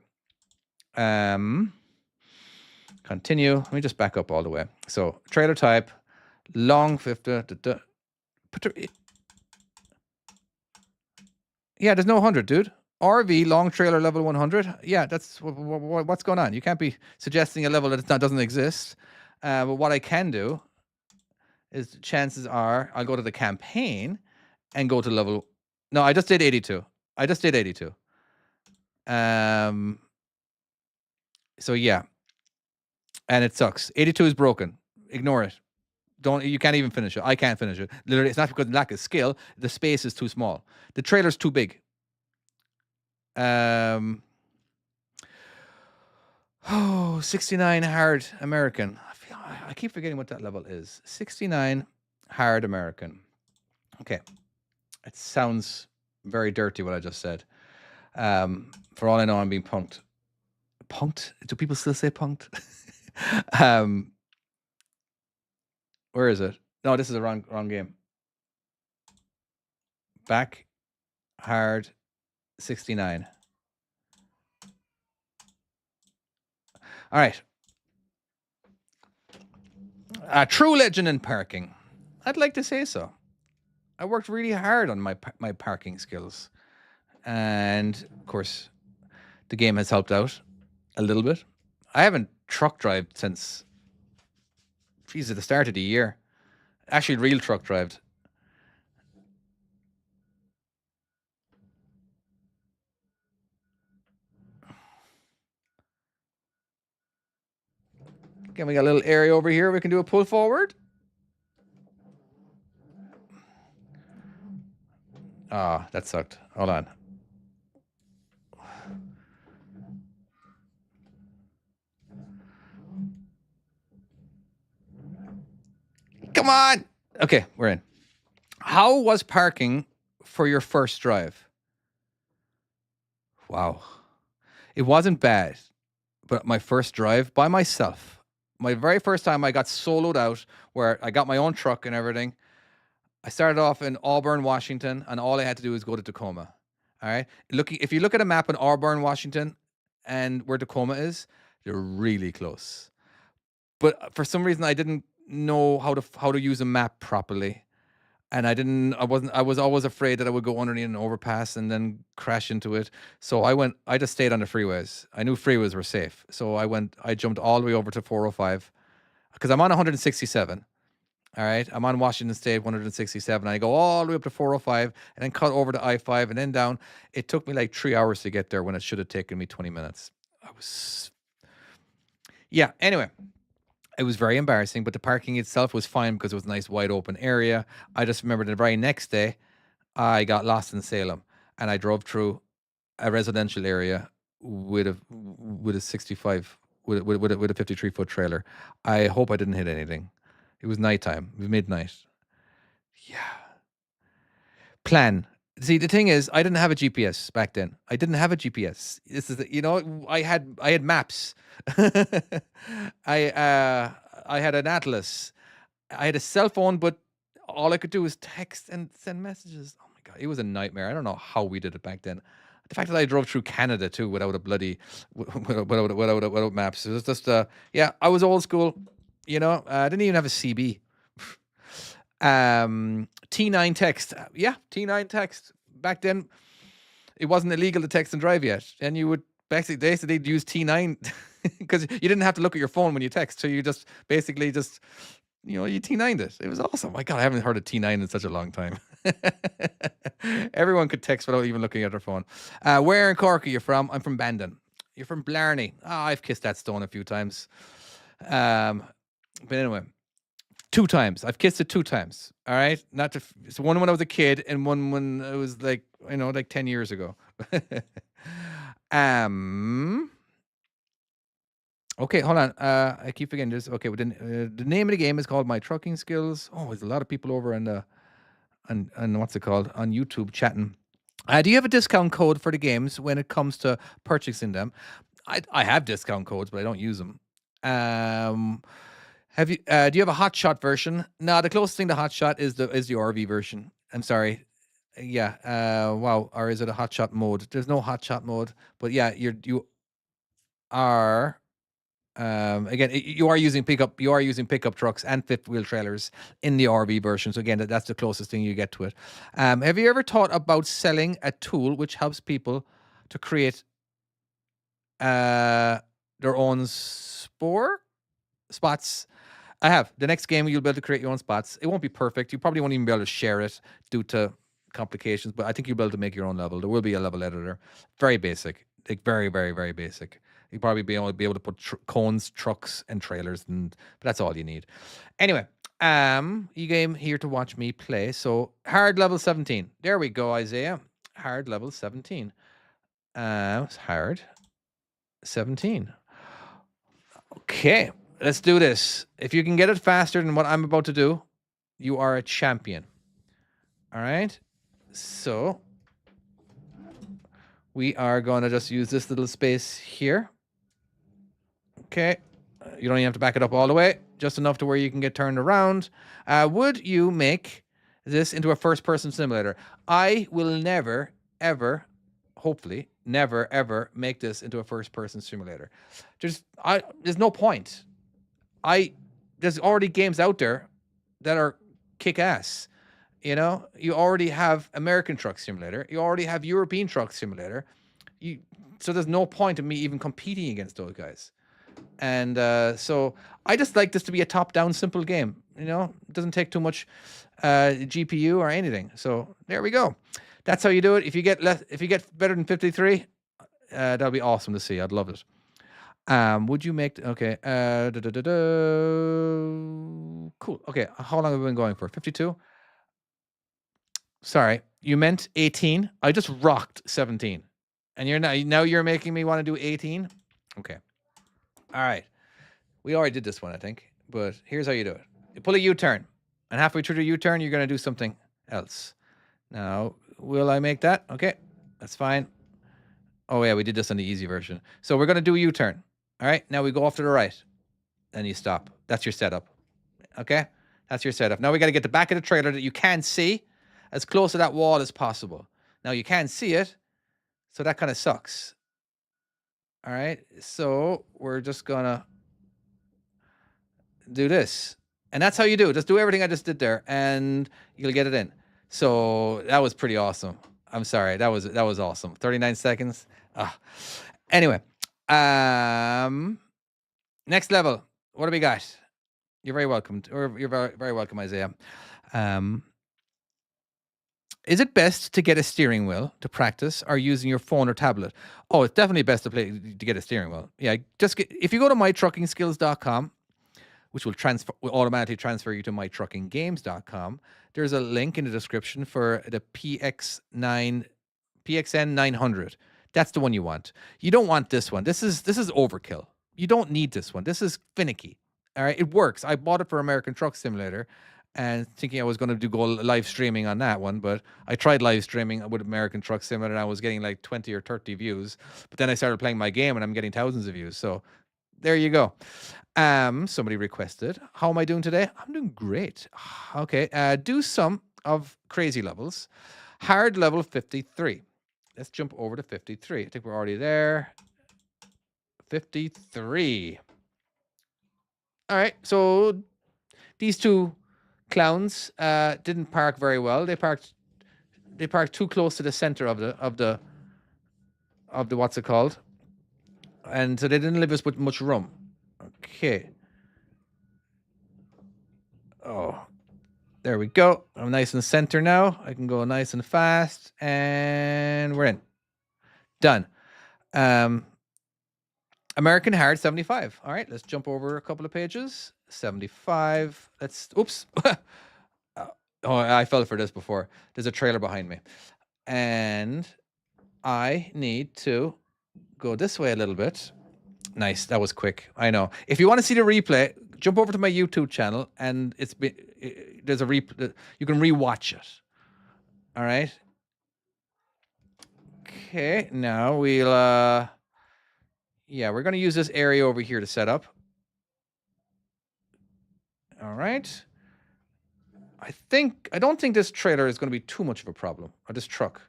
Continue. Let me just back up all the way. So trailer type, long 50. Yeah, there's no 100, dude. RV, long trailer, level 100. Yeah, that's what's going on. You can't be suggesting a level that doesn't exist. But what I can do is, chances are, I'll go to the campaign and go to level. No, I just did 82. I just did 82. So yeah, and it sucks. 82 is broken. Ignore it. You can't even finish it. I can't finish it. Literally, it's not because of lack of skill. The space is too small. The trailer's too big. Oh, 69 hard American. I keep forgetting what that level is. 69 hard American. Okay. It sounds very dirty what I just said. For all I know, I'm being punked. Punked? Do people still say punked? Where is it? No, this is the wrong game. Back hard 69. All right. A true legend in parking. I'd like to say so. I worked really hard on my parking skills. And, of course, the game has helped out a little bit. I haven't truck drive since, at the start of the year. Actually, real truck drived. Okay, we got a little area over here. We can do a pull forward. Ah, that sucked. Hold on. Come on. Okay, we're in. How was parking for your first drive? Wow. It wasn't bad, but my first drive by myself, my very first time I got soloed out, where I got my own truck and everything. I started off in Auburn, Washington, and all I had to do was go to Tacoma. All right. If you look at a map in Auburn, Washington, and where Tacoma is, they're really close. But for some reason, I didn't know how to use a map properly, and I was always afraid that I would go underneath an overpass and then crash into it. So I just stayed on the freeways. I knew freeways were safe. So I jumped all the way over to 405 because I'm on 167. All right. I'm on Washington State 167. I go all the way up to 405 and then cut over to I-5 and then down. It took me like 3 hours to get there when it should have taken me 20 minutes. Yeah. Anyway, it was very embarrassing, but the parking itself was fine because it was a nice wide open area. I just remember the very next day, I got lost in Salem and I drove through a residential area with a 65 with a 53-foot trailer. I hope I didn't hit anything. It was nighttime. It was midnight. Yeah. Plan. See, the thing is, I didn't have a GPS back then. I didn't have a GPS. This is I had maps. I had an atlas. I had a cell phone, but all I could do was text and send messages. Oh my god, it was a nightmare. I don't know how we did it back then. The fact that I drove through Canada too without a bloody without maps. It was just yeah, I was old school. I didn't even have a CB. T9 text. Yeah, T9 text. Back then, it wasn't illegal to text and drive yet. And you would basically use T9 because you didn't have to look at your phone when you text. So you just basically you T9'd it. It was awesome. My God, I haven't heard of T9 in such a long time. Everyone could text without even looking at their phone. Where in Cork are you from? I'm from Bandon. You're from Blarney. I've kissed that stone a few times. But anyway, 2 times. I've kissed it 2 times. All right. So one when I was a kid and one when it was like 10 years ago. Um. Okay, hold on. I keep forgetting this. Okay, well, the name of the game is called My Trucking Skills. Oh, there's a lot of people over on the on what's it called on YouTube chatting. Do you have a discount code for the games when it comes to purchasing them? I have discount codes, but I don't use them. Um, have you? Do you have a hot shot version? No, the closest thing to hot shot is the RV version. I'm sorry. Yeah. Wow. Or is it a hot shot mode? There's no hot shot mode. But yeah, you are. Again, you are using pickup trucks and fifth wheel trailers in the RV version. So again, that's the closest thing you get to it. Have you ever thought about selling a tool which helps people to create their own spots? I have. The next game you'll be able to create your own spots. It won't be perfect. You probably won't even be able to share it due to complications, but I think you'll be able to make your own level. There will be a level editor. Very basic. Like very, very, very basic. You'll probably be able to put cones, trucks, and trailers, but that's all you need. Anyway, you came here to watch me play. So hard level 17. There we go, Isaiah. Hard level 17. Hard 17. Okay, let's do this. If you can get it faster than what I'm about to do, you are a champion. All right. So we are going to just use this little space here. Okay. You don't even have to back it up all the way, just enough to where you can get turned around. Would you make this into a first-person simulator? I will never, ever, hopefully, never, ever make this into a first-person simulator. There's no point. There's already games out there that are kick-ass. You know, you already have American Truck Simulator. You already have European Truck Simulator. So there's no point in me even competing against those guys. And so I just like this to be a top-down, simple game. You know, it doesn't take too much GPU or anything. So there we go. That's how you do it. If you get better than 53, that'll be awesome to see. I'd love it. Would you make okay? Cool. Okay, how long have we been going for? 52. Sorry, you meant 18. I just rocked 17, and now you're making me want to do 18. Okay. All right. We already did this one, I think, but here's how you do it. You pull a U-turn, and halfway through the U-turn, you're going to do something else. Now, will I make that? Okay, that's fine. Oh, yeah, we did this on the easy version. So we're going to do a U-turn. All right, now we go off to the right, and you stop. That's your setup. Okay, that's your setup. Now we got to get the back of the trailer that you can see as close to that wall as possible. Now you can't see it, so that kind of sucks. All right, so we're just gonna do this. And that's how you do it. Just do everything I just did there, and you'll get it in. So that was pretty awesome. I'm sorry. That was awesome. 39 seconds. Anyway, next level. What do we got? You're very welcome. You're very, very welcome, Isaiah. Is it best to get a steering wheel to practice or using your phone or tablet? Oh, it's definitely best to get a steering wheel. Yeah, if you go to mytruckingskills.com, which will automatically transfer you to mytruckinggames.com, there's a link in the description for the PXN 900. That's the one you want. You don't want this one. This is overkill. You don't need this one. This is finicky. All right, it works. I bought it for American Truck Simulator, and thinking I was going to go live streaming on that one, but I tried live streaming with American Truck Simulator, and I was getting like 20 or 30 views. But then I started playing my game, and I'm getting thousands of views. So there you go. Somebody requested, how am I doing today? I'm doing great. Okay, do some of crazy levels. Hard level 53. Let's jump over to 53. I think we're already there. 53. All right, so these two clowns didn't park very well. They parked too close to the center of the what's it called, and so they didn't leave us with much room. Okay. Oh, there we go. I'm nice and center now. I can go nice and fast, and we're in. Done. American Hard 75. All right, let's jump over a couple of pages. 75. Oops. Oh, I fell for this before. There's a trailer behind me. And I need to go this way a little bit. Nice. That was quick. I know. If you want to see the replay, jump over to my YouTube channel, and there's a replay. You can rewatch it. All right. Okay. Now we'll. Yeah, we're going to use this area over here to set up. All right. I don't think this trailer is going to be too much of a problem, or this truck.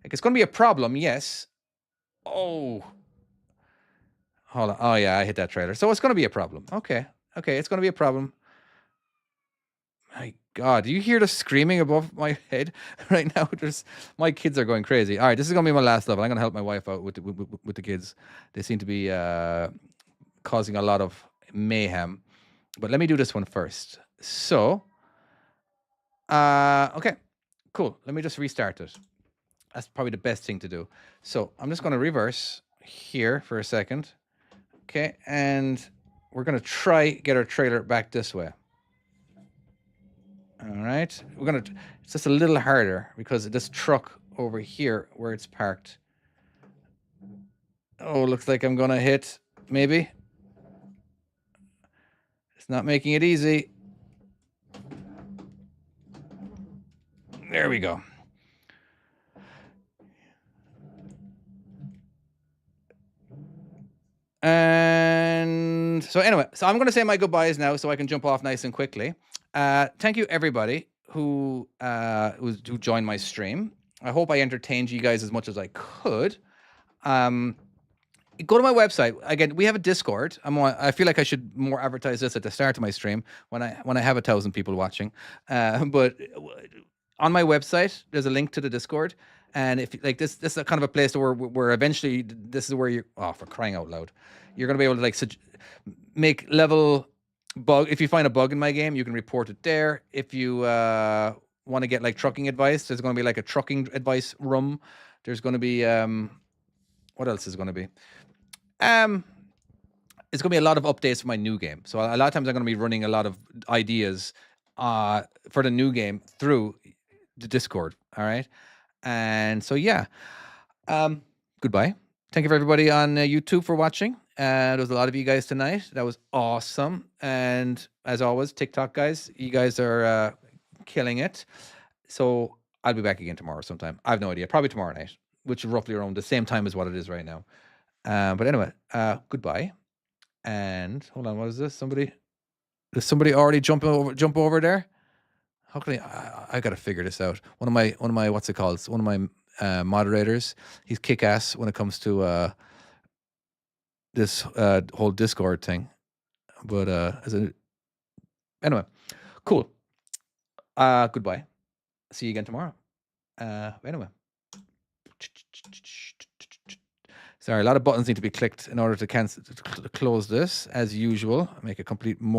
Like, it's going to be a problem, yes. Oh. Hold on. Oh, yeah, I hit that trailer. So it's going to be a problem. Okay. Okay, it's going to be a problem. My God, do you hear the screaming above my head right now? My kids are going crazy. All right, this is going to be my last level. I'm going to help my wife out with the kids. They seem to be causing a lot of mayhem. But let me do this one first. So, okay, cool. Let me just restart it. That's probably the best thing to do. So I'm just going to reverse here for a second. Okay, and we're going to try get our trailer back this way. All right, it's just a little harder because this truck over here where it's parked. Oh, looks like I'm going to hit, maybe. It's not making it easy. There we go. And so anyway, so I'm going to say my goodbyes now so I can jump off nice and quickly. Thank you, everybody who joined my stream. I hope I entertained you guys as much as I could. Go to my website. Again, we have a Discord. I feel like I should more advertise this at the start of my stream when I have 1,000 people watching. But on my website, there's a link to the Discord. And if like this is a kind of a place where eventually this is where you're, oh, for crying out loud, you're going to be able to like make level bug. If you find a bug in my game, you can report it there. If you want to get like trucking advice, there's going to be like a trucking advice room. There's going to be what else is going to be? It's going to be a lot of updates for my new game. So a lot of times I'm going to be running a lot of ideas for the new game through the Discord. All right. And so, yeah, goodbye. Thank you for everybody on YouTube for watching. There was a lot of you guys tonight. That was awesome. And as always, TikTok guys, you guys are killing it. So I'll be back again tomorrow sometime. I have no idea. Probably tomorrow night, which is roughly around the same time as what it is right now. But anyway, goodbye. And hold on, what is this? Does somebody already jump over there? How can I got to figure this out. One of my what's it called? One of my moderators. He's kick-ass when it comes to this whole Discord thing. But anyway, cool. Goodbye. See you again tomorrow. Anyway. Sorry, a lot of buttons need to be clicked in order to close this, as usual. Make a complete more.